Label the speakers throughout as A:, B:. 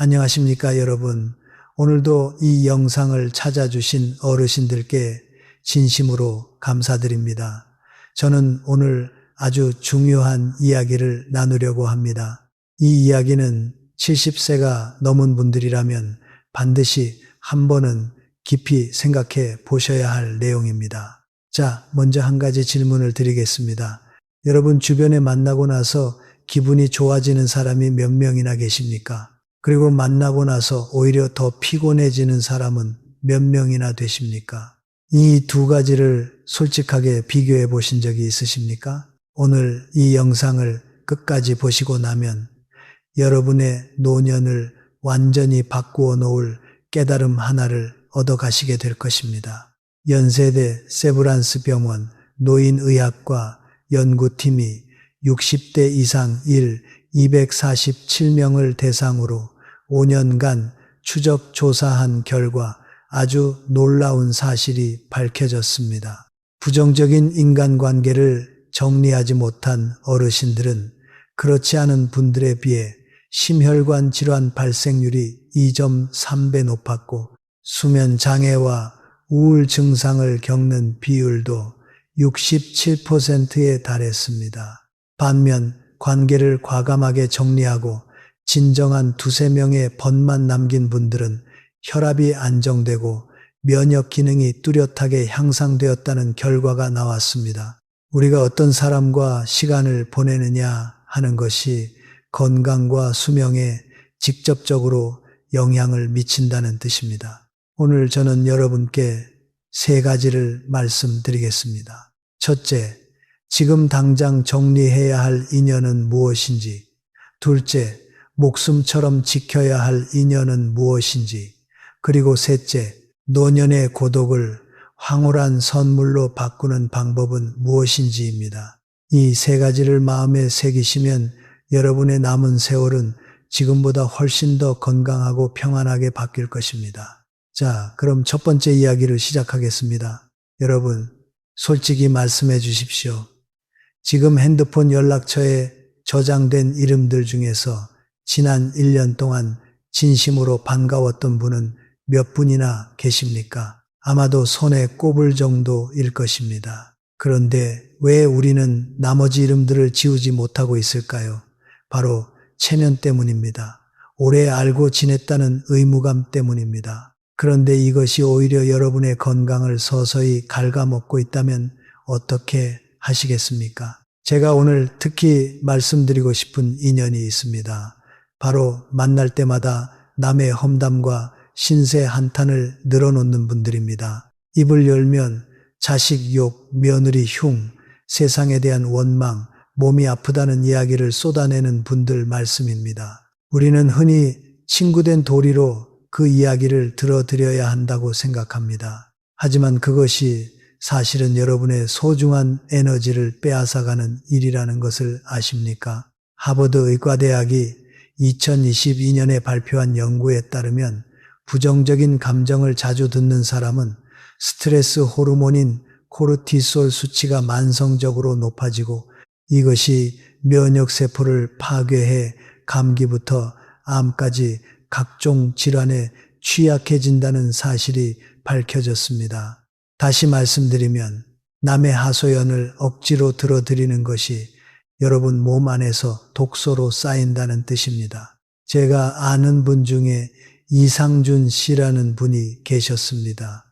A: 안녕하십니까, 여러분. 오늘도 이 영상을 찾아주신 어르신들께 진심으로 감사드립니다. 저는 오늘 아주 중요한 이야기를 나누려고 합니다. 이 이야기는 70세가 넘은 분들이라면 반드시 한 번은 깊이 생각해 보셔야 할 내용입니다. 자, 먼저 한 가지 질문을 드리겠습니다. 여러분 주변에 만나고 나서 기분이 좋아지는 사람이 몇 명이나 계십니까? 그리고 만나고 나서 오히려 더 피곤해지는 사람은 몇 명이나 되십니까? 이 두 가지를 솔직하게 비교해 보신 적이 있으십니까? 오늘 이 영상을 끝까지 보시고 나면 여러분의 노년을 완전히 바꾸어 놓을 깨달음 하나를 얻어 가시게 될 것입니다. 연세대 세브란스 병원 노인의학과 연구팀이 60대 이상 247명을 대상으로 5년간 추적 조사한 결과 아주 놀라운 사실이 밝혀졌습니다. 부정적인 인간관계를 정리하지 못한 어르신들은 그렇지 않은 분들에 비해 심혈관 질환 발생률이 2.3배 높았고 수면 장애와 우울 증상을 겪는 비율도 67%에 달했습니다. 반면 관계를 과감하게 정리하고 진정한 두세 명의 번만 남긴 분들은 혈압이 안정되고 면역 기능이 뚜렷하게 향상되었다는 결과가 나왔습니다. 우리가 어떤 사람과 시간을 보내느냐 하는 것이 건강과 수명에 직접적으로 영향을 미친다는 뜻입니다. 오늘 저는 여러분께 세 가지를 말씀드리겠습니다. 첫째, 지금 당장 정리해야 할 인연은 무엇인지. 둘째, 목숨처럼 지켜야 할 인연은 무엇인지. 그리고 셋째, 노년의 고독을 황홀한 선물로 바꾸는 방법은 무엇인지입니다. 이 세 가지를 마음에 새기시면 여러분의 남은 세월은 지금보다 훨씬 더 건강하고 평안하게 바뀔 것입니다. 자, 그럼 첫 번째 이야기를 시작하겠습니다. 여러분, 솔직히 말씀해 주십시오. 지금 핸드폰 연락처에 저장된 이름들 중에서 지난 1년 동안 진심으로 반가웠던 분은 몇 분이나 계십니까? 아마도 손에 꼽을 정도일 것입니다. 그런데 왜 우리는 나머지 이름들을 지우지 못하고 있을까요? 바로 체면 때문입니다. 오래 알고 지냈다는 의무감 때문입니다. 그런데 이것이 오히려 여러분의 건강을 서서히 갉아먹고 있다면 어떻게 하시겠습니까? 제가 오늘 특히 말씀드리고 싶은 인연이 있습니다. 바로 만날 때마다 남의 험담과 신세 한탄을 늘어놓는 분들입니다. 입을 열면 자식 욕, 며느리 흉, 세상에 대한 원망, 몸이 아프다는 이야기를 쏟아내는 분들 말씀입니다. 우리는 흔히 친구된 도리로 그 이야기를 들어드려야 한다고 생각합니다. 하지만 그것이 사실은 여러분의 소중한 에너지를 빼앗아가는 일이라는 것을 아십니까? 하버드 의과대학이 2022년에 발표한 연구에 따르면 부정적인 감정을 자주 듣는 사람은 스트레스 호르몬인 코르티솔 수치가 만성적으로 높아지고 이것이 면역세포를 파괴해 감기부터 암까지 각종 질환에 취약해진다는 사실이 밝혀졌습니다. 다시 말씀드리면 남의 하소연을 억지로 들어드리는 것이 여러분 몸 안에서 독소로 쌓인다는 뜻입니다. 제가 아는 분 중에 이상준 씨라는 분이 계셨습니다.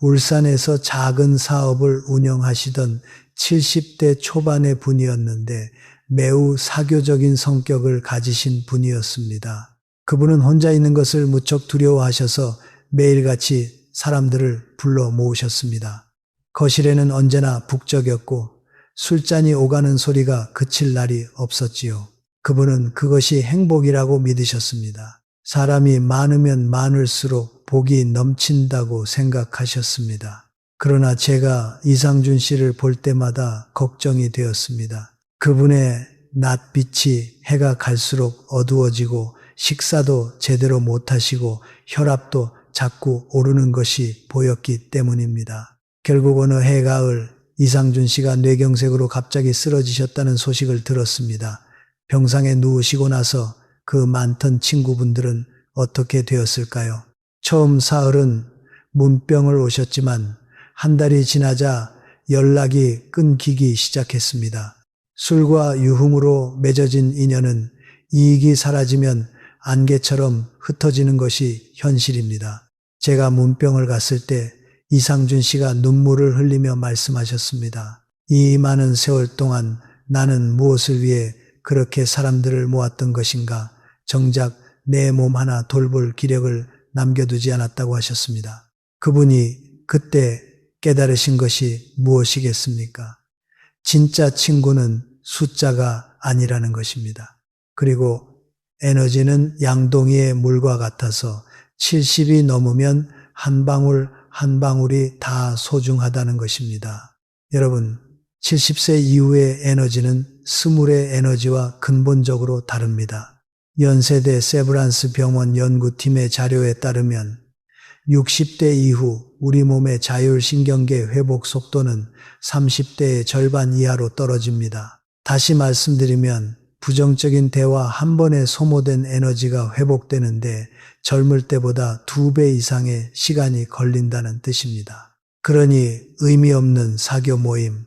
A: 울산에서 작은 사업을 운영하시던 70대 초반의 분이었는데 매우 사교적인 성격을 가지신 분이었습니다. 그분은 혼자 있는 것을 무척 두려워하셔서 매일같이 사람들을 불러 모으셨습니다. 거실에는 언제나 북적였고 술잔이 오가는 소리가 그칠 날이 없었지요. 그분은 그것이 행복이라고 믿으셨습니다. 사람이 많으면 많을수록 복이 넘친다고 생각하셨습니다. 그러나 제가 이상준 씨를 볼 때마다 걱정이 되었습니다. 그분의 낯빛이 해가 갈수록 어두워지고 식사도 제대로 못하시고 혈압도 자꾸 오르는 것이 보였기 때문입니다. 결국 어느 해가을 이상준 씨가 뇌경색으로 갑자기 쓰러지셨다는 소식을 들었습니다. 병상에 누우시고 나서 그 많던 친구분들은 어떻게 되었을까요? 처음 사흘은 문병을 오셨지만 한 달이 지나자 연락이 끊기기 시작했습니다. 술과 유흥으로 맺어진 인연은 이익이 사라지면 안개처럼 흩어지는 것이 현실입니다. 제가 문병을 갔을 때 이상준 씨가 눈물을 흘리며 말씀하셨습니다. 이 많은 세월 동안 나는 무엇을 위해 그렇게 사람들을 모았던 것인가? 정작 내 몸 하나 돌볼 기력을 남겨두지 않았다고 하셨습니다. 그분이 그때 깨달으신 것이 무엇이겠습니까? 진짜 친구는 숫자가 아니라는 것입니다. 그리고 에너지는 양동이의 물과 같아서 70이 넘으면 한 방울 한 방울이 다 소중하다는 것입니다. 여러분, 70세 이후의 에너지는 스물의 에너지와 근본적으로 다릅니다. 연세대 세브란스 병원 연구팀의 자료에 따르면 60대 이후 우리 몸의 자율신경계 회복 속도는 30대의 절반 이하로 떨어집니다. 다시 말씀드리면 부정적인 대화 한 번에 소모된 에너지가 회복되는데 젊을 때보다 2배 이상의 시간이 걸린다는 뜻입니다. 그러니 의미 없는 사교 모임,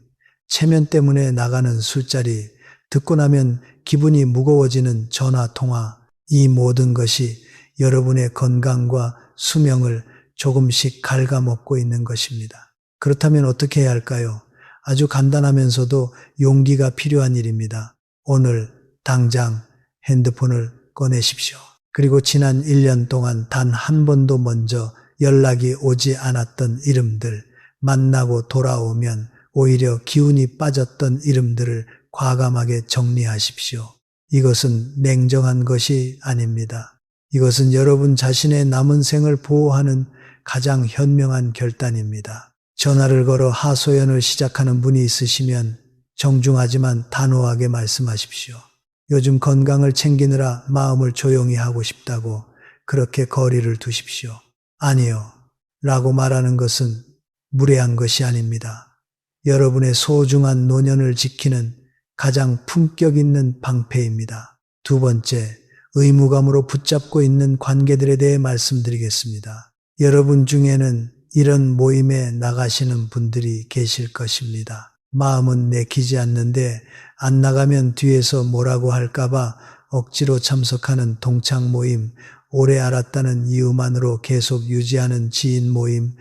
A: 체면 때문에 나가는 술자리, 듣고 나면 기분이 무거워지는 전화 통화, 이 모든 것이 여러분의 건강과 수명을 조금씩 갉아먹고 있는 것입니다. 그렇다면 어떻게 해야 할까요? 아주 간단하면서도 용기가 필요한 일입니다. 오늘 당장 핸드폰을 꺼내십시오. 그리고 지난 1년 동안 단 한 번도 먼저 연락이 오지 않았던 이름들, 만나고 돌아오면 오히려 기운이 빠졌던 이름들을 과감하게 정리하십시오. 이것은 냉정한 것이 아닙니다. 이것은 여러분 자신의 남은 생을 보호하는 가장 현명한 결단입니다. 전화를 걸어 하소연을 시작하는 분이 있으시면 정중하지만 단호하게 말씀하십시오. 요즘 건강을 챙기느라 마음을 조용히 하고 싶다고 그렇게 거리를 두십시오. 아니요. 라고 말하는 것은 무례한 것이 아닙니다. 여러분의 소중한 노년을 지키는 가장 품격 있는 방패입니다. 두 번째, 의무감으로 붙잡고 있는 관계들에 대해 말씀드리겠습니다. 여러분 중에는 이런 모임에 나가시는 분들이 계실 것입니다. 마음은 내키지 않는데 안 나가면 뒤에서 뭐라고 할까봐 억지로 참석하는 동창 모임, 오래 알았다는 이유만으로 계속 유지하는 지인 모임,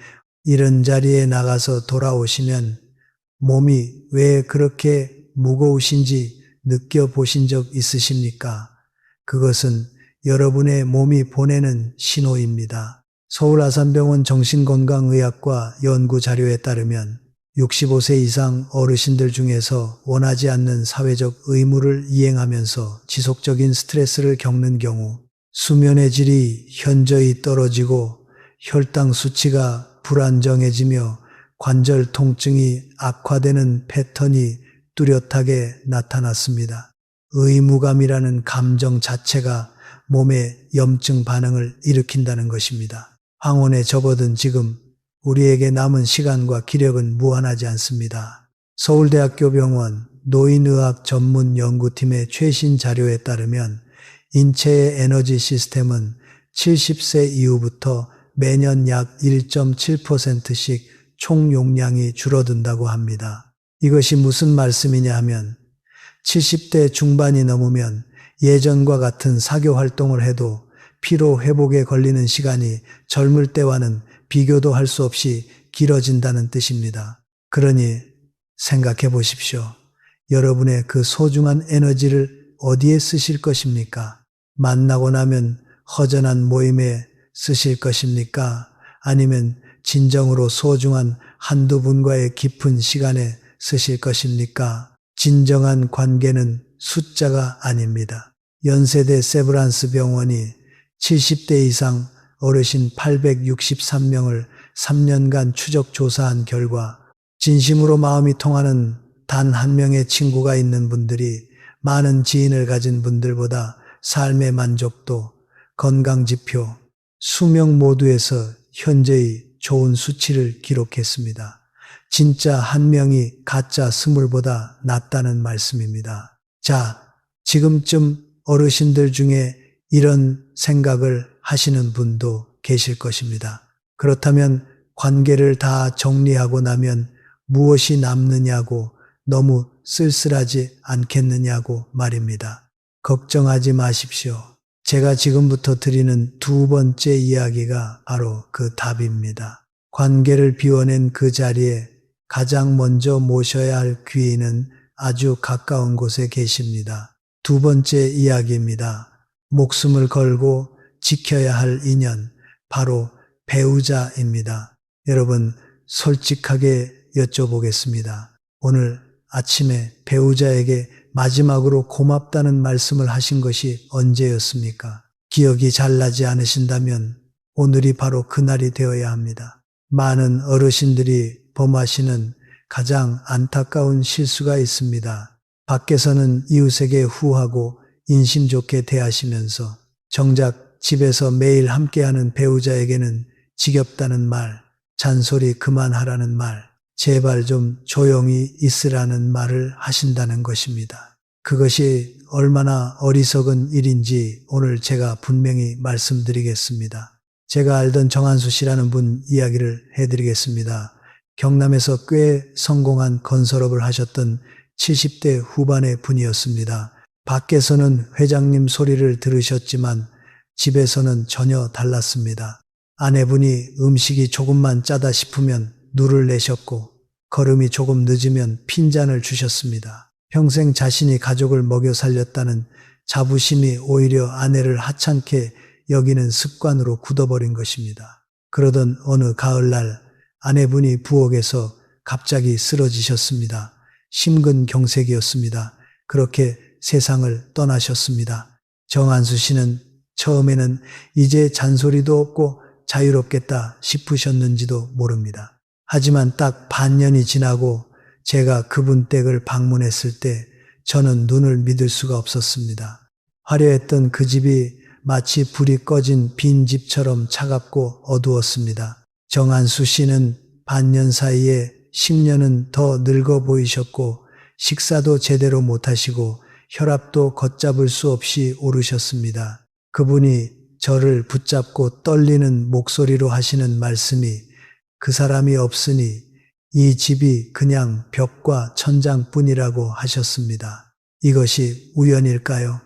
A: 이런 자리에 나가서 돌아오시면 몸이 왜 그렇게 무거우신지 느껴보신 적 있으십니까? 그것은 여러분의 몸이 보내는 신호입니다. 서울 아산병원 정신건강의학과 연구 자료에 따르면 65세 이상 어르신들 중에서 원하지 않는 사회적 의무를 이행하면서 지속적인 스트레스를 겪는 경우 수면의 질이 현저히 떨어지고 혈당 수치가 불안정해지며 관절 통증이 악화되는 패턴이 뚜렷하게 나타났습니다. 의무감이라는 감정 자체가 몸에 염증 반응을 일으킨다는 것입니다. 황혼에 접어든 지금 우리에게 남은 시간과 기력은 무한하지 않습니다. 서울대학교 병원 노인의학 전문 연구팀의 최신 자료에 따르면 인체의 에너지 시스템은 70세 이후부터 매년 약 1.7%씩 총 용량이 줄어든다고 합니다. 이것이 무슨 말씀이냐 하면 70대 중반이 넘으면 예전과 같은 사교 활동을 해도 피로 회복에 걸리는 시간이 젊을 때와는 비교도 할 수 없이 길어진다는 뜻입니다. 그러니 생각해 보십시오. 여러분의 그 소중한 에너지를 어디에 쓰실 것입니까? 만나고 나면 허전한 모임에 쓰실 것입니까? 아니면 진정으로 소중한 한두 분과의 깊은 시간에 쓰실 것입니까? 진정한 관계는 숫자가 아닙니다. 연세대 세브란스 병원이 70대 이상 어르신 863명을 3년간 추적 조사한 결과 진심으로 마음이 통하는 단 한 명의 친구가 있는 분들이 많은 지인을 가진 분들보다 삶의 만족도, 건강지표, 수명 모두에서 현재의 좋은 수치를 기록했습니다. 진짜 한 명이 가짜 20보다 낫다는 말씀입니다. 자, 지금쯤 어르신들 중에 이런 생각을 하시는 분도 계실 것입니다. 그렇다면 관계를 다 정리하고 나면 무엇이 남느냐고 너무 쓸쓸하지 않겠느냐고 말입니다. 걱정하지 마십시오. 제가 지금부터 드리는 두 번째 이야기가 바로 그 답입니다. 관계를 비워낸 그 자리에 가장 먼저 모셔야 할 귀인은 아주 가까운 곳에 계십니다. 두 번째 이야기입니다. 목숨을 걸고 지켜야 할 인연, 바로 배우자입니다. 여러분, 솔직하게 여쭤보겠습니다. 오늘 아침에 배우자에게 마지막으로 고맙다는 말씀을 하신 것이 언제였습니까? 기억이 잘 나지 않으신다면 오늘이 바로 그날이 되어야 합니다. 많은 어르신들이 범하시는 가장 안타까운 실수가 있습니다. 밖에서는 이웃에게 후하고 인심 좋게 대하시면서 정작 집에서 매일 함께하는 배우자에게는 지겹다는 말, 잔소리 그만하라는 말, 제발 좀 조용히 있으라는 말을 하신다는 것입니다. 그것이 얼마나 어리석은 일인지 오늘 제가 분명히 말씀드리겠습니다. 제가 알던 정한수 씨라는 분 이야기를 해드리겠습니다. 경남에서 꽤 성공한 건설업을 하셨던 70대 후반의 분이었습니다. 밖에서는 회장님 소리를 들으셨지만 집에서는 전혀 달랐습니다. 아내분이 음식이 조금만 짜다 싶으면 누를 내셨고 걸음이 조금 늦으면 핀잔을 주셨습니다. 평생 자신이 가족을 먹여 살렸다는 자부심이 오히려 아내를 하찮게 여기는 습관으로 굳어버린 것입니다. 그러던 어느 가을날 아내분이 부엌에서 갑자기 쓰러지셨습니다. 심근경색이었습니다. 그렇게 세상을 떠나셨습니다. 정한수 씨는 처음에는 이제 잔소리도 없고 자유롭겠다 싶으셨는지도 모릅니다. 하지만 딱 반년이 지나고 제가 그분 댁을 방문했을 때 저는 눈을 믿을 수가 없었습니다. 화려했던 그 집이 마치 불이 꺼진 빈 집처럼 차갑고 어두웠습니다. 정한수 씨는 반년 사이에 10년은 더 늙어 보이셨고 식사도 제대로 못하시고 혈압도 걷잡을 수 없이 오르셨습니다. 그분이 저를 붙잡고 떨리는 목소리로 하시는 말씀이 그 사람이 없으니 이 집이 그냥 벽과 천장뿐이라고 하셨습니다. 이것이 우연일까요?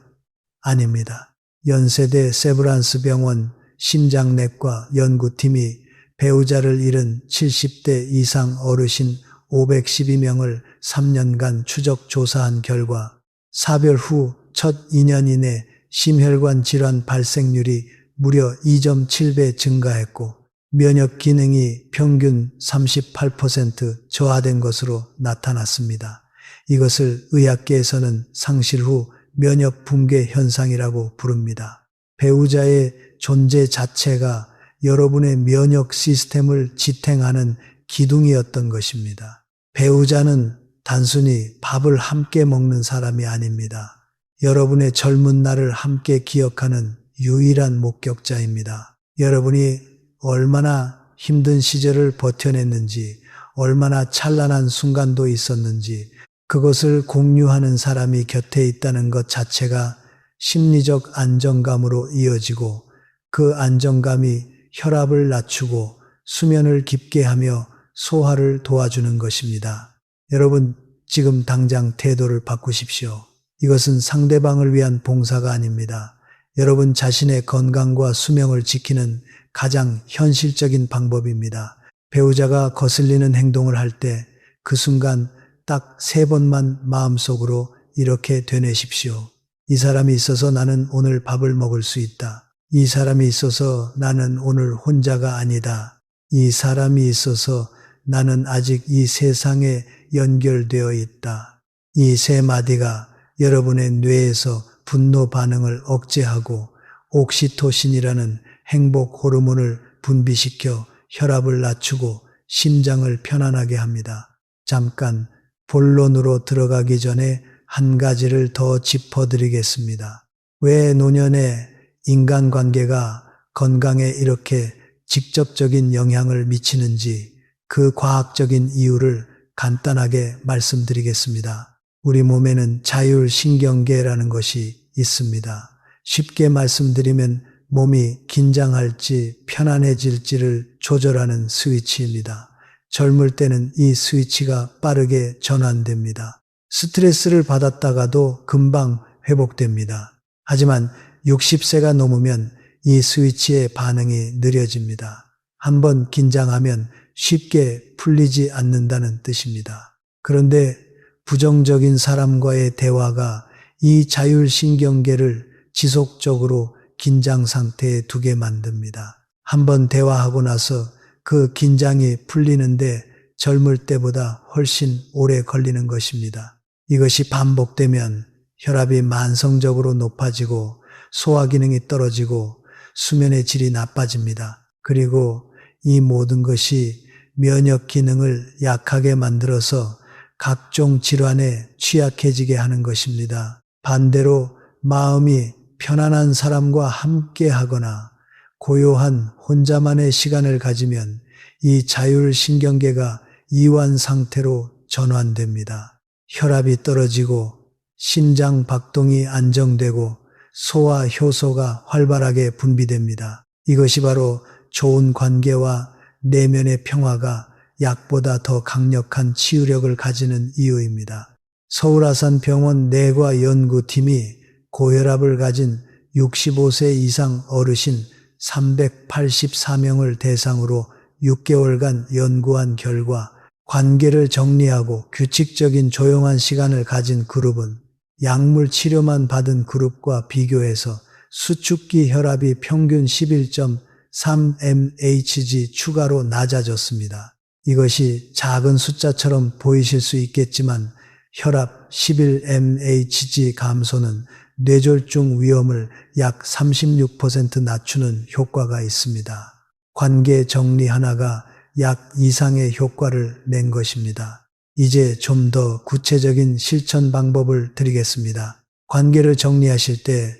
A: 아닙니다. 연세대 세브란스 병원 심장내과 연구팀이 배우자를 잃은 70대 이상 어르신 512명을 3년간 추적 조사한 결과 사별 후 첫 2년 이내 심혈관 질환 발생률이 무려 2.7배 증가했고 면역 기능이 평균 38% 저하된 것으로 나타났습니다. 이것을 의학계에서는 상실 후 면역 붕괴 현상이라고 부릅니다. 배우자의 존재 자체가 여러분의 면역 시스템을 지탱하는 기둥이었던 것입니다. 배우자는 단순히 밥을 함께 먹는 사람이 아닙니다. 여러분의 젊은 날을 함께 기억하는 유일한 목격자입니다. 여러분이 얼마나 힘든 시절을 버텨냈는지, 얼마나 찬란한 순간도 있었는지, 그것을 공유하는 사람이 곁에 있다는 것 자체가 심리적 안정감으로 이어지고 그 안정감이 혈압을 낮추고 수면을 깊게 하며 소화를 도와주는 것입니다. 여러분, 지금 당장 태도를 바꾸십시오. 이것은 상대방을 위한 봉사가 아닙니다. 여러분 자신의 건강과 수명을 지키는 가장 현실적인 방법입니다. 배우자가 거슬리는 행동을 할 때 그 순간 딱 3번만 마음속으로 이렇게 되뇌십시오. 이 사람이 있어서 나는 오늘 밥을 먹을 수 있다. 이 사람이 있어서 나는 오늘 혼자가 아니다. 이 사람이 있어서 나는 아직 이 세상에 연결되어 있다. 이 3마디가 여러분의 뇌에서 분노 반응을 억제하고 옥시토신이라는 행복 호르몬을 분비시켜 혈압을 낮추고 심장을 편안하게 합니다. 잠깐 본론으로 들어가기 전에 한 가지를 더 짚어드리겠습니다. 왜 노년의 인간관계가 건강에 이렇게 직접적인 영향을 미치는지 그 과학적인 이유를 간단하게 말씀드리겠습니다. 우리 몸에는 자율신경계라는 것이 있습니다. 쉽게 말씀드리면 몸이 긴장할지 편안해질지를 조절하는 스위치입니다. 젊을 때는 이 스위치가 빠르게 전환됩니다. 스트레스를 받았다가도 금방 회복됩니다. 하지만 60세가 넘으면 이 스위치의 반응이 느려집니다. 한번 긴장하면 쉽게 풀리지 않는다는 뜻입니다. 그런데 부정적인 사람과의 대화가 이 자율신경계를 지속적으로 긴장 상태에 두게 만듭니다. 한번 대화하고 나서 그 긴장이 풀리는데 젊을 때보다 훨씬 오래 걸리는 것입니다. 이것이 반복되면 혈압이 만성적으로 높아지고 소화 기능이 떨어지고 수면의 질이 나빠집니다. 그리고 이 모든 것이 면역 기능을 약하게 만들어서 각종 질환에 취약해지게 하는 것입니다. 반대로 마음이 편안한 사람과 함께 하거나 고요한 혼자만의 시간을 가지면 이 자율신경계가 이완 상태로 전환됩니다. 혈압이 떨어지고 심장 박동이 안정되고 소화 효소가 활발하게 분비됩니다. 이것이 바로 좋은 관계와 내면의 평화가 약보다 더 강력한 치유력을 가지는 이유입니다. 서울아산병원 뇌과연구팀이 고혈압을 가진 65세 이상 어르신 384명을 대상으로 6개월간 연구한 결과 관계를 정리하고 규칙적인 조용한 시간을 가진 그룹은 약물 치료만 받은 그룹과 비교해서 수축기 혈압이 평균 11.3mHg 추가로 낮아졌습니다. 이것이 작은 숫자처럼 보이실 수 있겠지만 혈압 11mHg 감소는 뇌졸중 위험을 약 36% 낮추는 효과가 있습니다. 관계 정리 하나가 약 이상의 효과를 낸 것입니다. 이제 좀 더 구체적인 실천 방법을 드리겠습니다. 관계를 정리하실 때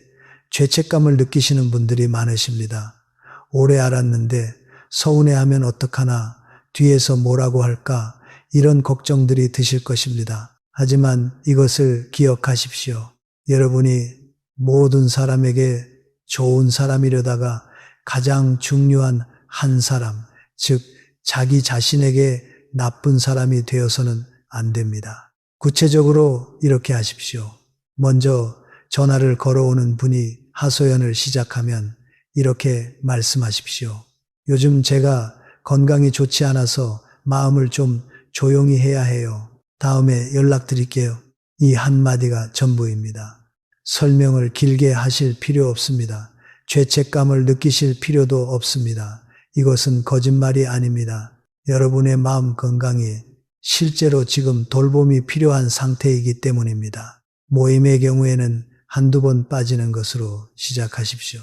A: 죄책감을 느끼시는 분들이 많으십니다. 오래 알았는데 서운해하면 어떡하나, 뒤에서 뭐라고 할까, 이런 걱정들이 드실 것입니다. 하지만 이것을 기억하십시오. 여러분이 모든 사람에게 좋은 사람이려다가 가장 중요한 한 사람, 즉 자기 자신에게 나쁜 사람이 되어서는 안 됩니다. 구체적으로 이렇게 하십시오. 먼저 전화를 걸어오는 분이 하소연을 시작하면 이렇게 말씀하십시오. 요즘 제가 건강이 좋지 않아서 마음을 좀 조용히 해야 해요. 다음에 연락드릴게요. 이 한마디가 전부입니다. 설명을 길게 하실 필요 없습니다. 죄책감을 느끼실 필요도 없습니다. 이것은 거짓말이 아닙니다. 여러분의 마음 건강이 실제로 지금 돌봄이 필요한 상태이기 때문입니다. 모임의 경우에는 한두 번 빠지는 것으로 시작하십시오.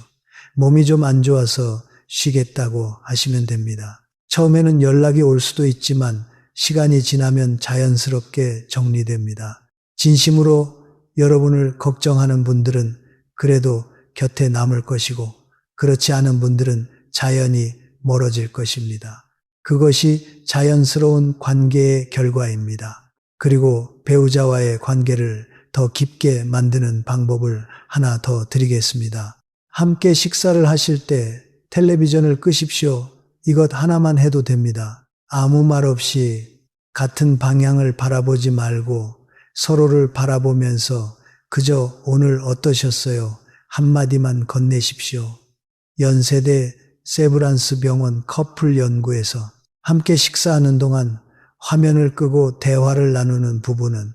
A: 몸이 좀 안 좋아서 쉬겠다고 하시면 됩니다. 처음에는 연락이 올 수도 있지만 시간이 지나면 자연스럽게 정리됩니다. 진심으로 여러분을 걱정하는 분들은 그래도 곁에 남을 것이고, 그렇지 않은 분들은 자연히 멀어질 것입니다. 그것이 자연스러운 관계의 결과입니다. 그리고 배우자와의 관계를 더 깊게 만드는 방법을 하나 더 드리겠습니다. 함께 식사를 하실 때 텔레비전을 끄십시오. 이것 하나만 해도 됩니다. 아무 말 없이 같은 방향을 바라보지 말고 서로를 바라보면서 그저 오늘 어떠셨어요? 한마디만 건네십시오. 연세대 세브란스 병원 커플 연구에서 함께 식사하는 동안 화면을 끄고 대화를 나누는 부부는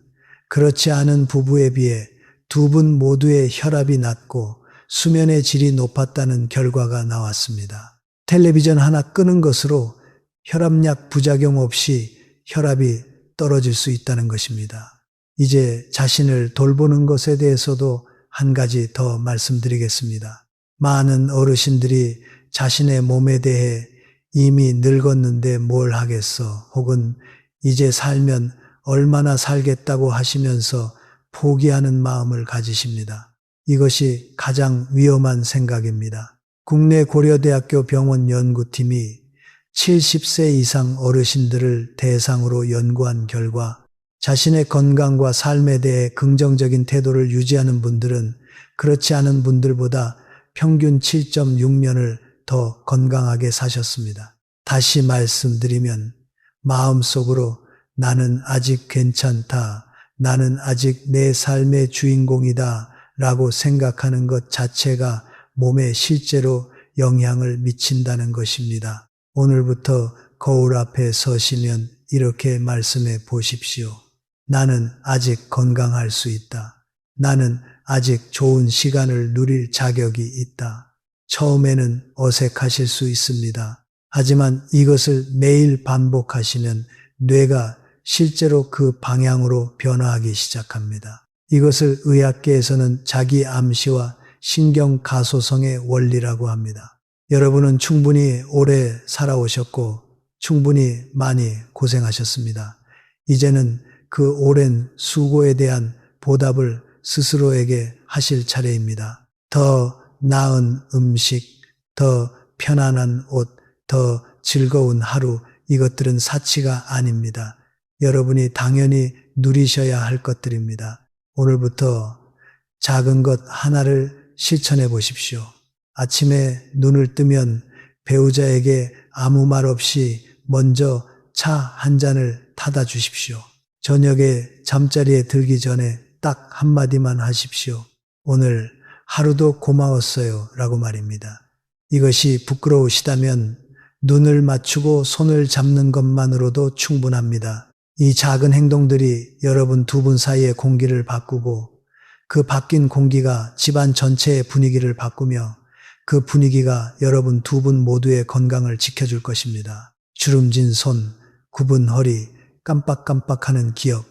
A: 그렇지 않은 부부에 비해 두 분 모두의 혈압이 낮고 수면의 질이 높았다는 결과가 나왔습니다. 텔레비전 하나 끄는 것으로 혈압약 부작용 없이 혈압이 떨어질 수 있다는 것입니다. 이제 자신을 돌보는 것에 대해서도 한 가지 더 말씀드리겠습니다. 많은 어르신들이 자신의 몸에 대해 이미 늙었는데 뭘 하겠어, 혹은 이제 살면 얼마나 살겠다고 하시면서 포기하는 마음을 가지십니다. 이것이 가장 위험한 생각입니다. 국내 고려대학교 병원 연구팀이 70세 이상 어르신들을 대상으로 연구한 결과 자신의 건강과 삶에 대해 긍정적인 태도를 유지하는 분들은 그렇지 않은 분들보다 평균 7.6년을 더 건강하게 사셨습니다. 다시 말씀드리면 마음속으로 나는 아직 괜찮다, 나는 아직 내 삶의 주인공이다 라고 생각하는 것 자체가 몸에 실제로 영향을 미친다는 것입니다. 오늘부터 거울 앞에 서시면 이렇게 말씀해 보십시오. 나는 아직 건강할 수 있다. 나는 아직 좋은 시간을 누릴 자격이 있다. 처음에는 어색하실 수 있습니다. 하지만 이것을 매일 반복하시면 뇌가 실제로 그 방향으로 변화하기 시작합니다. 이것을 의학계에서는 자기 암시와 신경 가소성의 원리라고 합니다. 여러분은 충분히 오래 살아오셨고 충분히 많이 고생하셨습니다. 이제는 그 오랜 수고에 대한 보답을 스스로에게 하실 차례입니다. 더 나은 음식, 더 편안한 옷, 더 즐거운 하루, 이것들은 사치가 아닙니다. 여러분이 당연히 누리셔야 할 것들입니다. 오늘부터 작은 것 하나를 실천해 보십시오. 아침에 눈을 뜨면 배우자에게 아무 말 없이 먼저 차 한 잔을 타다 주십시오. 저녁에 잠자리에 들기 전에 딱 한마디만 하십시오. 오늘 하루도 고마웠어요 라고 말입니다. 이것이 부끄러우시다면 눈을 맞추고 손을 잡는 것만으로도 충분합니다. 이 작은 행동들이 여러분 두 분 사이의 공기를 바꾸고 그 바뀐 공기가 집안 전체의 분위기를 바꾸며 그 분위기가 여러분 두 분 모두의 건강을 지켜줄 것입니다. 주름진 손, 굽은 허리, 깜빡깜빡하는 기억,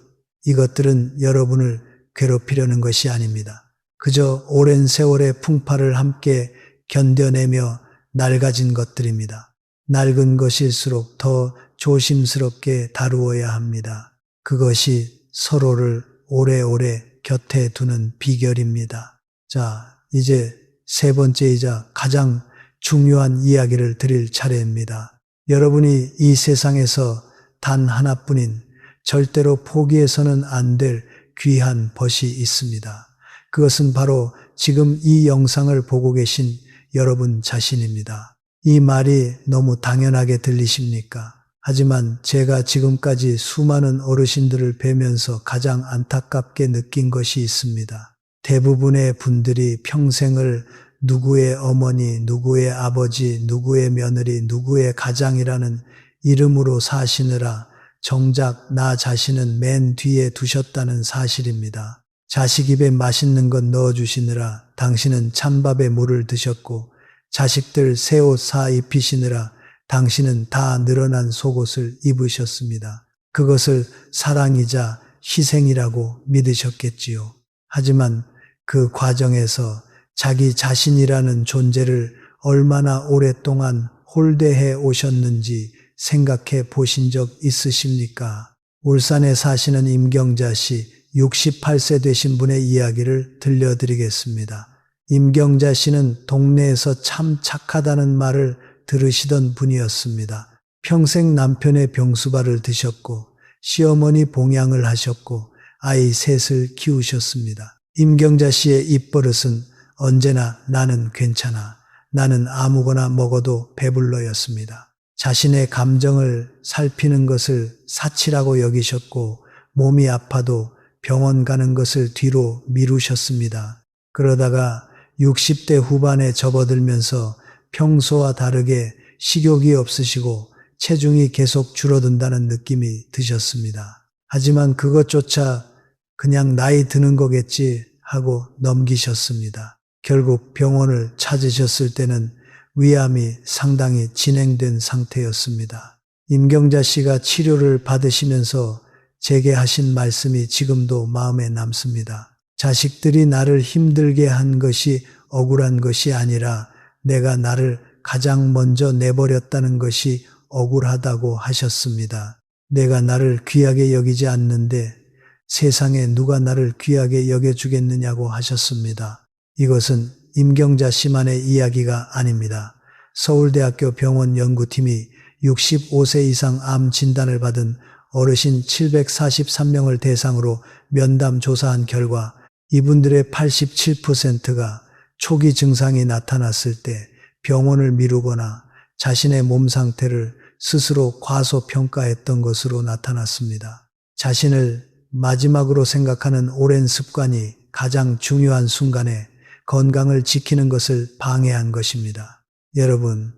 A: 이것들은 여러분을 괴롭히려는 것이 아닙니다. 그저 오랜 세월의 풍파를 함께 견뎌내며 낡아진 것들입니다. 낡은 것일수록 더 조심스럽게 다루어야 합니다. 그것이 서로를 오래오래 곁에 두는 비결입니다. 자, 이제 세 번째이자 가장 중요한 이야기를 드릴 차례입니다. 여러분이 이 세상에서 단 하나뿐인 절대로 포기해서는 안 될 귀한 벗이 있습니다. 그것은 바로 지금 이 영상을 보고 계신 여러분 자신입니다. 이 말이 너무 당연하게 들리십니까? 하지만 제가 지금까지 수많은 어르신들을 뵈면서 가장 안타깝게 느낀 것이 있습니다. 대부분의 분들이 평생을 누구의 어머니, 누구의 아버지, 누구의 며느리, 누구의 가장이라는 이름으로 사시느라 정작 나 자신은 맨 뒤에 두셨다는 사실입니다. 자식 입에 맛있는 것 넣어주시느라 당신은 찬밥에 물을 드셨고 자식들 새 옷 사 입히시느라 당신은 다 늘어난 속옷을 입으셨습니다. 그것을 사랑이자 희생이라고 믿으셨겠지요. 하지만 그 과정에서 자기 자신이라는 존재를 얼마나 오랫동안 홀대해 오셨는지 생각해 보신 적 있으십니까? 울산에 사시는 임경자 씨, 68세 되신 분의 이야기를 들려드리겠습니다. 임경자 씨는 동네에서 참 착하다는 말을 들으시던 분이었습니다. 평생 남편의 병수발을 드셨고 시어머니 봉양을 하셨고 아이 셋을 키우셨습니다. 임경자 씨의 입버릇은 언제나 나는 괜찮아, 나는 아무거나 먹어도 배불러였습니다. 자신의 감정을 살피는 것을 사치라고 여기셨고 몸이 아파도 병원 가는 것을 뒤로 미루셨습니다. 그러다가 60대 후반에 접어들면서 평소와 다르게 식욕이 없으시고 체중이 계속 줄어든다는 느낌이 드셨습니다. 하지만 그것조차 그냥 나이 드는 거겠지 하고 넘기셨습니다. 결국 병원을 찾으셨을 때는 위암이 상당히 진행된 상태였습니다. 임경자 씨가 치료를 받으시면서 제게 하신 말씀이 지금도 마음에 남습니다. 자식들이 나를 힘들게 한 것이 억울한 것이 아니라 내가 나를 가장 먼저 내버렸다는 것이 억울하다고 하셨습니다. 내가 나를 귀하게 여기지 않는데 세상에 누가 나를 귀하게 여겨주겠느냐고 하셨습니다. 이것은 임경자 씨만의 이야기가 아닙니다. 서울대학교 병원 연구팀이 65세 이상 암 진단을 받은 어르신 743명을 대상으로 면담 조사한 결과 이분들의 87%가 초기 증상이 나타났을 때 병원을 미루거나 자신의 몸 상태를 스스로 과소평가했던 것으로 나타났습니다. 자신을 마지막으로 생각하는 오랜 습관이 가장 중요한 순간에 건강을 지키는 것을 방해한 것입니다. 여러분,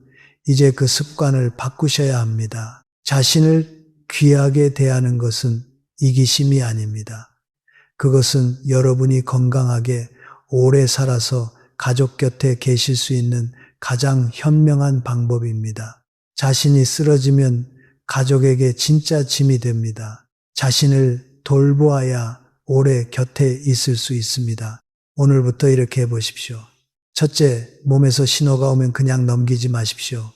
A: 이제 그 습관을 바꾸셔야 합니다. 자신을 귀하게 대하는 것은 이기심이 아닙니다. 그것은 여러분이 건강하게 오래 살아서 가족 곁에 계실 수 있는 가장 현명한 방법입니다. 자신이 쓰러지면 가족에게 진짜 짐이 됩니다. 자신을 돌보아야 오래 곁에 있을 수 있습니다. 오늘부터 이렇게 해보십시오. 첫째, 몸에서 신호가 오면 그냥 넘기지 마십시오.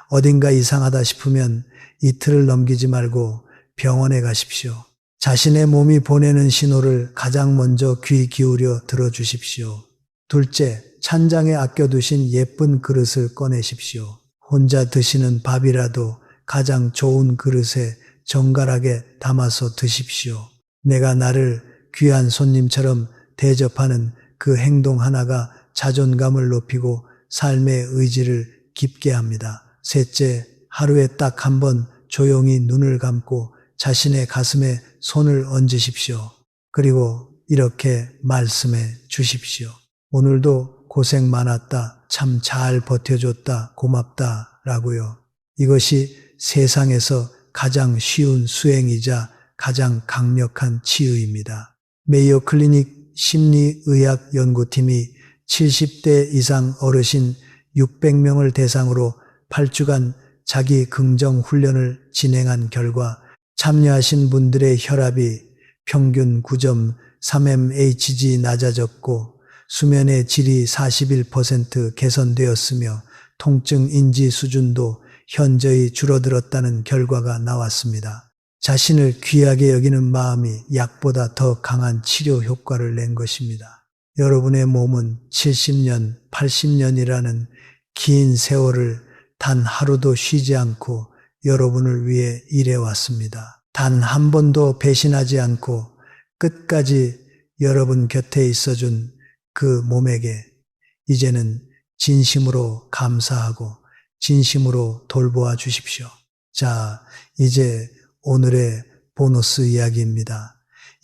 A: 어딘가 이상하다 싶으면 이틀을 넘기지 말고 병원에 가십시오. 자신의 몸이 보내는 신호를 가장 먼저 귀 기울여 들어주십시오. 둘째, 찬장에 아껴두신 예쁜 그릇을 꺼내십시오. 혼자 드시는 밥이라도 가장 좋은 그릇에 정갈하게 담아서 드십시오. 내가 나를 귀한 손님처럼 대접하는 그 행동 하나가 자존감을 높이고 삶의 의지를 깊게 합니다. 셋째, 하루에 딱 한 번 조용히 눈을 감고 자신의 가슴에 손을 얹으십시오. 그리고 이렇게 말씀해 주십시오. 오늘도 고생 많았다. 참 잘 버텨줬다. 고맙다. 라고요. 이것이 세상에서 가장 쉬운 수행이자 가장 강력한 치유입니다. 메이오 클리닉 심리의학 연구팀이 70대 이상 어르신 600명을 대상으로 8주간 자기 긍정 훈련을 진행한 결과 참여하신 분들의 혈압이 평균 9.3mHg 낮아졌고 수면의 질이 41% 개선되었으며 통증 인지 수준도 현저히 줄어들었다는 결과가 나왔습니다. 자신을 귀하게 여기는 마음이 약보다 더 강한 치료 효과를 낸 것입니다. 여러분의 몸은 70년, 80년이라는 긴 세월을 단 하루도 쉬지 않고 여러분을 위해 일해왔습니다. 단 한 번도 배신하지 않고 끝까지 여러분 곁에 있어준 그 몸에게 이제는 진심으로 감사하고 진심으로 돌보아 주십시오. 자, 이제 오늘의 보너스 이야기입니다.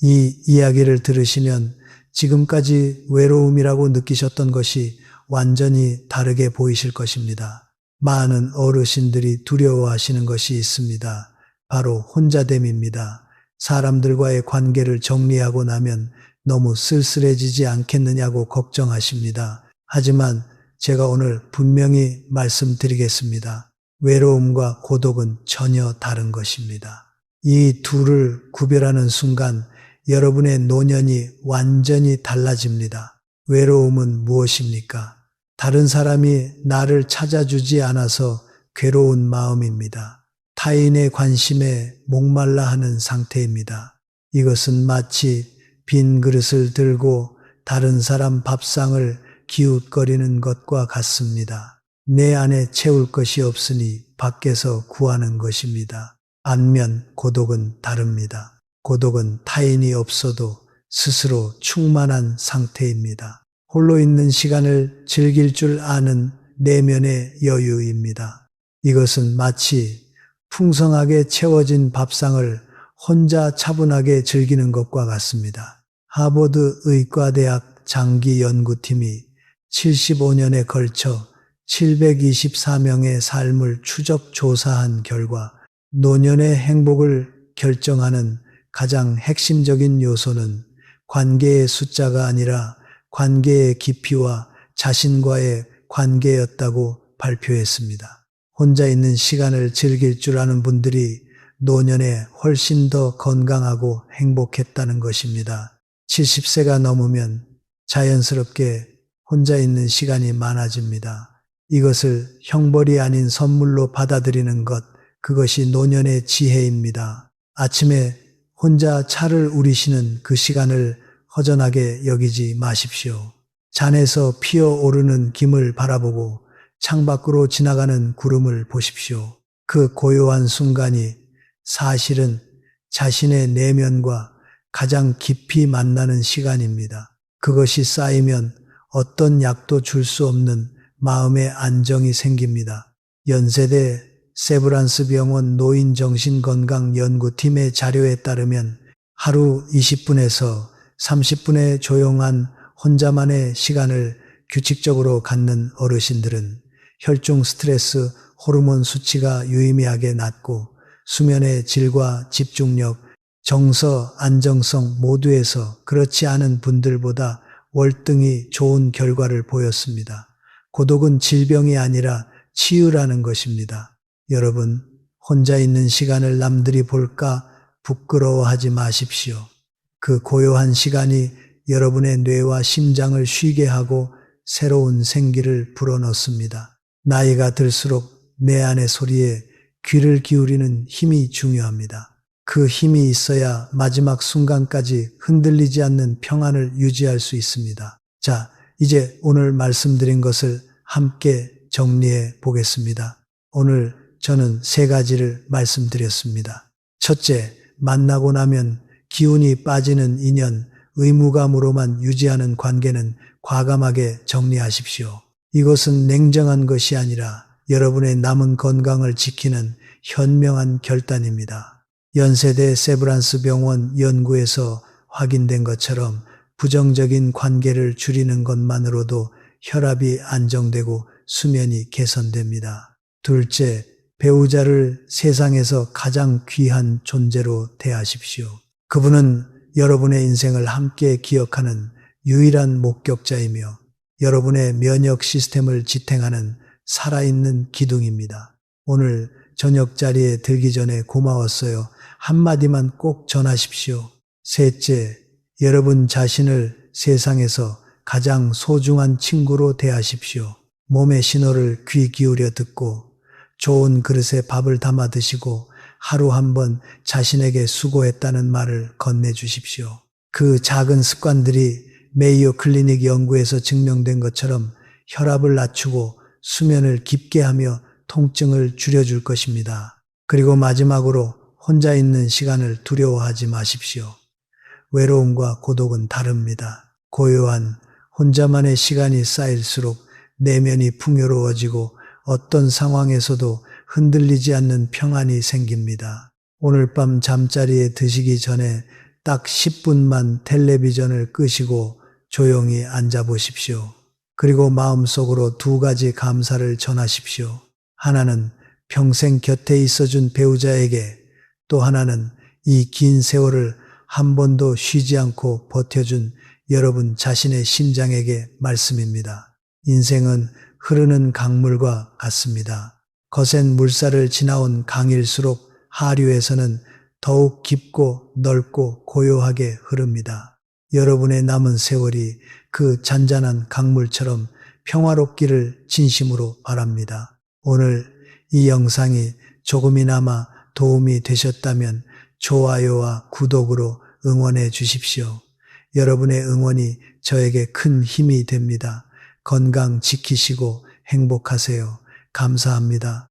A: 이 이야기를 들으시면 지금까지 외로움이라고 느끼셨던 것이 완전히 다르게 보이실 것입니다. 많은 어르신들이 두려워하시는 것이 있습니다. 바로 혼자됨입니다. 사람들과의 관계를 정리하고 나면 너무 쓸쓸해지지 않겠느냐고 걱정하십니다. 하지만 제가 오늘 분명히 말씀드리겠습니다. 외로움과 고독은 전혀 다른 것입니다. 이 둘을 구별하는 순간 여러분의 노년이 완전히 달라집니다. 외로움은 무엇입니까? 다른 사람이 나를 찾아주지 않아서 괴로운 마음입니다. 타인의 관심에 목말라 하는 상태입니다. 이것은 마치 빈 그릇을 들고 다른 사람 밥상을 기웃거리는 것과 같습니다. 내 안에 채울 것이 없으니 밖에서 구하는 것입니다. 반면 고독은 다릅니다. 고독은 타인이 없어도 스스로 충만한 상태입니다. 홀로 있는 시간을 즐길 줄 아는 내면의 여유입니다. 이것은 마치 풍성하게 채워진 밥상을 혼자 차분하게 즐기는 것과 같습니다. 하버드 의과대학 장기 연구팀이 75년에 걸쳐 724명의 삶을 추적 조사한 결과 노년의 행복을 결정하는 가장 핵심적인 요소는 관계의 숫자가 아니라 관계의 깊이와 자신과의 관계였다고 발표했습니다. 혼자 있는 시간을 즐길 줄 아는 분들이 노년에 훨씬 더 건강하고 행복했다는 것입니다. 70세가 넘으면 자연스럽게 혼자 있는 시간이 많아집니다. 이것을 형벌이 아닌 선물로 받아들이는 것, 그것이 노년의 지혜입니다. 아침에 혼자 차를 우리시는 그 시간을 허전하게 여기지 마십시오. 잔에서 피어오르는 김을 바라보고 창밖으로 지나가는 구름을 보십시오. 그 고요한 순간이 사실은 자신의 내면과 가장 깊이 만나는 시간입니다. 그것이 쌓이면 어떤 약도 줄 수 없는 마음의 안정이 생깁니다. 연세대 세브란스 병원 노인정신건강연구팀의 자료에 따르면 하루 20분에서 30분의 조용한 혼자만의 시간을 규칙적으로 갖는 어르신들은 혈중 스트레스 호르몬 수치가 유의미하게 낮고 수면의 질과 집중력, 정서, 안정성 모두에서 그렇지 않은 분들보다 월등히 좋은 결과를 보였습니다. 고독은 질병이 아니라 치유라는 것입니다. 여러분, 혼자 있는 시간을 남들이 볼까 부끄러워하지 마십시오. 그 고요한 시간이 여러분의 뇌와 심장을 쉬게 하고 새로운 생기를 불어넣습니다. 나이가 들수록 내 안의 소리에 귀를 기울이는 힘이 중요합니다. 그 힘이 있어야 마지막 순간까지 흔들리지 않는 평안을 유지할 수 있습니다. 자, 이제 오늘 말씀드린 것을 함께 정리해 보겠습니다. 오늘 저는 3가지를 말씀드렸습니다. 첫째, 만나고 나면 기운이 빠지는 인연, 의무감으로만 유지하는 관계는 과감하게 정리하십시오. 이것은 냉정한 것이 아니라 여러분의 남은 건강을 지키는 현명한 결단입니다. 연세대 세브란스 병원 연구에서 확인된 것처럼 부정적인 관계를 줄이는 것만으로도 혈압이 안정되고 수면이 개선됩니다. 둘째, 배우자를 세상에서 가장 귀한 존재로 대하십시오. 그분은 여러분의 인생을 함께 기억하는 유일한 목격자이며 여러분의 면역 시스템을 지탱하는 살아있는 기둥입니다. 오늘 저녁 자리에 들기 전에 고마웠어요. 한마디만 꼭 전하십시오. 셋째, 여러분 자신을 세상에서 가장 소중한 친구로 대하십시오. 몸의 신호를 귀 기울여 듣고 좋은 그릇에 밥을 담아 드시고 하루 한 번 자신에게 수고했다는 말을 건네주십시오. 그 작은 습관들이 메이오 클리닉 연구에서 증명된 것처럼 혈압을 낮추고 수면을 깊게 하며 통증을 줄여줄 것입니다. 그리고 마지막으로 혼자 있는 시간을 두려워하지 마십시오. 외로움과 고독은 다릅니다. 고요한 혼자만의 시간이 쌓일수록 내면이 풍요로워지고 어떤 상황에서도 흔들리지 않는 평안이 생깁니다. 오늘 밤 잠자리에 드시기 전에 딱 10분만 텔레비전을 끄시고 조용히 앉아보십시오. 그리고 마음속으로 2가지 감사를 전하십시오. 하나는 평생 곁에 있어준 배우자에게, 또 하나는 이 긴 세월을 한 번도 쉬지 않고 버텨준 여러분 자신의 심장에게 말씀입니다. 인생은 흐르는 강물과 같습니다. 거센 물살을 지나온 강일수록 하류에서는 더욱 깊고 넓고 고요하게 흐릅니다. 여러분의 남은 세월이 그 잔잔한 강물처럼 평화롭기를 진심으로 바랍니다. 오늘 이 영상이 조금이나마 도움이 되셨다면 좋아요와 구독으로 응원해 주십시오. 여러분의 응원이 저에게 큰 힘이 됩니다. 건강 지키시고 행복하세요. 감사합니다.